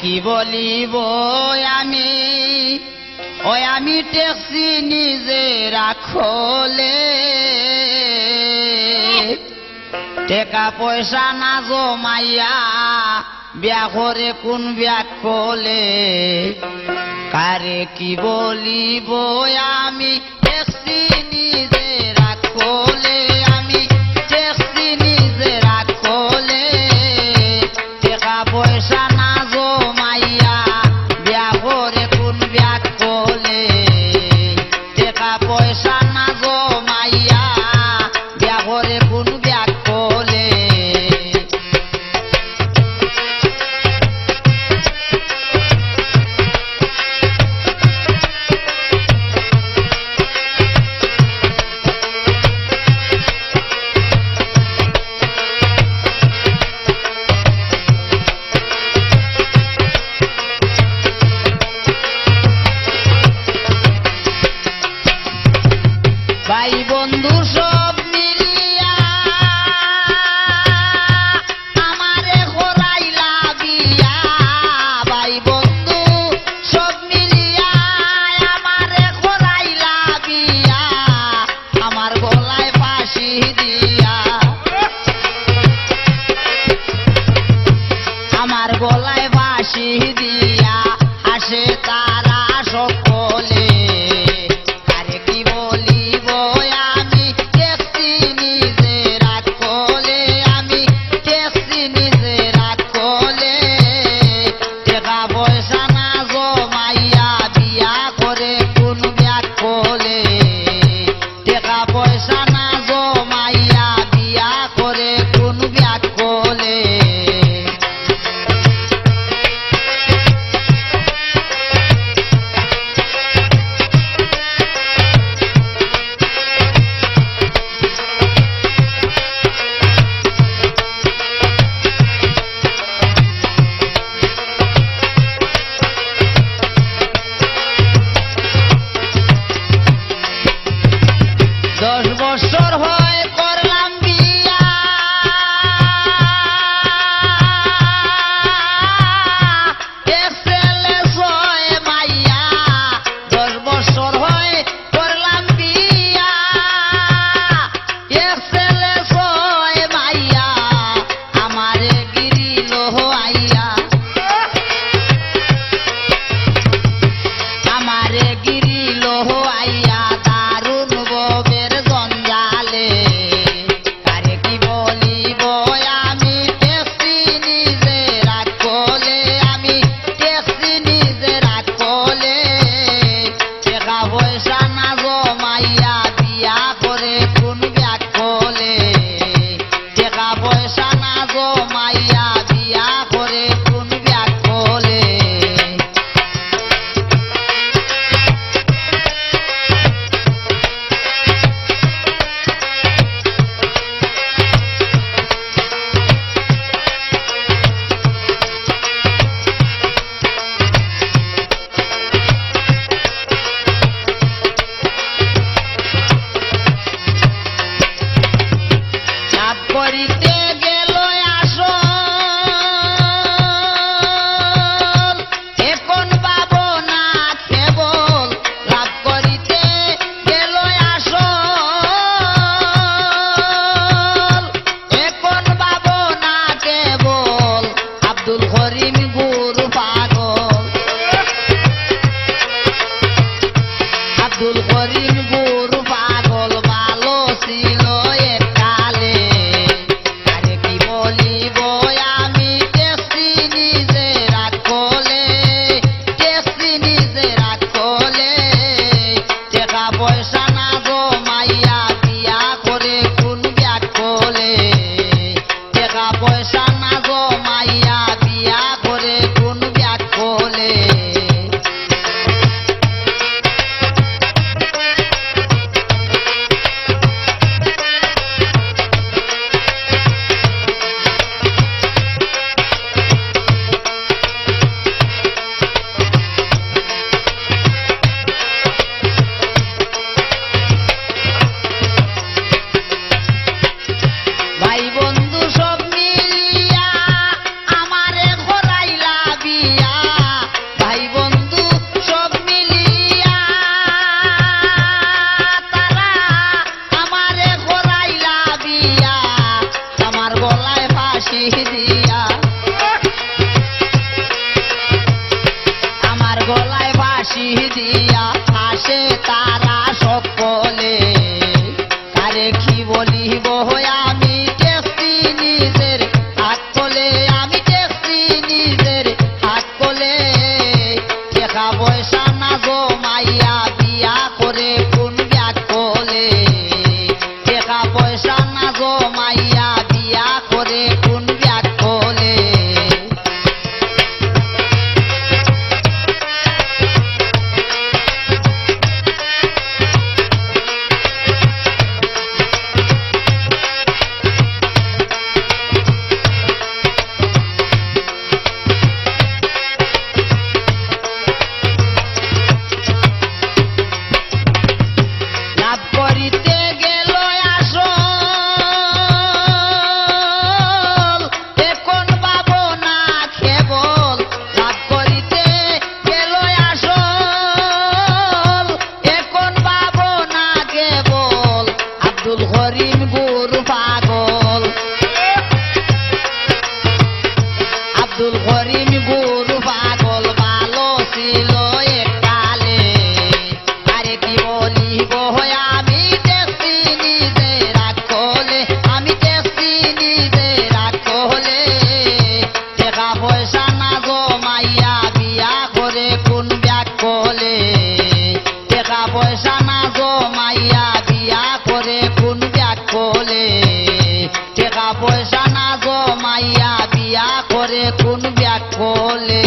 কি বলিব আমি আমি ট্যাক্সি নিজে রাখলে টাকা পয়সা না জমাইয়া বিয়া করে কোন ব্যাগ খোলে কারে কি বলিব আমি ট্যাক্সি নিজে রাখলে আমি ট্যাক্সি নিজে রাখলে টাকা পয়সা না জমাইয়া বিয়া করে কোন ব্যাগ খোলে টাকা পয়সা না জমাইয়া বিয়া করে কোন ব্যাগ খোলে ভাই বন্ধু সব মিলিয়া আমারে করাইলা বিয়া ভাই বন্ধু সব মিলিয়া আমারে করাইলা বিয়া আমার গলায় ফাঁসি দিয়া আমার গলায় ফাঁসি দিয়া আসে তারা সকলে আরে কি বলিব আমি ট্যাক্সি নিজে রাখলে আমি ট্যাক্সি নিজে রাখলে টাকা পয়সা না জমাইয়া বিয়া করে কোন ব্যাগ খোলে টাকা পয়সা না জমাইয়া বিয়া করে কোন ব্যাগ খোলে দশ বছর হয় করলাম বিয়া এক ছেলে ছয় মাইয়া 10 বছর হয় করলাম বিয়া এক ছেলে ছয় মাইয়া আমারে গিরিল আইয়া আমারে গিরিল আইয়া দারুণ ববের জঞ্জালে কারে কি বলিব আমি ট্যাক্সি নিজে রাখলে আমি ট্যাক্সি নিজে রাখলে টাকা পয়সা না জমাইয়া বিয়া করে কোন ব্যাগ খোলে টাকা পয়সা না জমাইয়া বিয়া করে কোন ব্যাগ খোলে লাভ করিতে গেল আসল এখন পাবো না কেবল লাভ করিতে গেল আসল এখন পাবো না কেবল আব্দুল করিম গুরু পাগল আব্দুল করিম গুরু পাগল ভালো ছিল এককালে আরে কি বলিব আমি ট্যাক্সি নিজে রাখলে ট্যাক্সি নিজে রাখলে টাকা পয়সা না জমাইয়া বিয়া করে কোন ব্যাগ খোলে টাকা পয়সা না জমাইয়া বিয়া করে কোন ব্যাগ খোলে পয়সা না জমাইয়া বিয়া করে কোন ব্যাগ করলে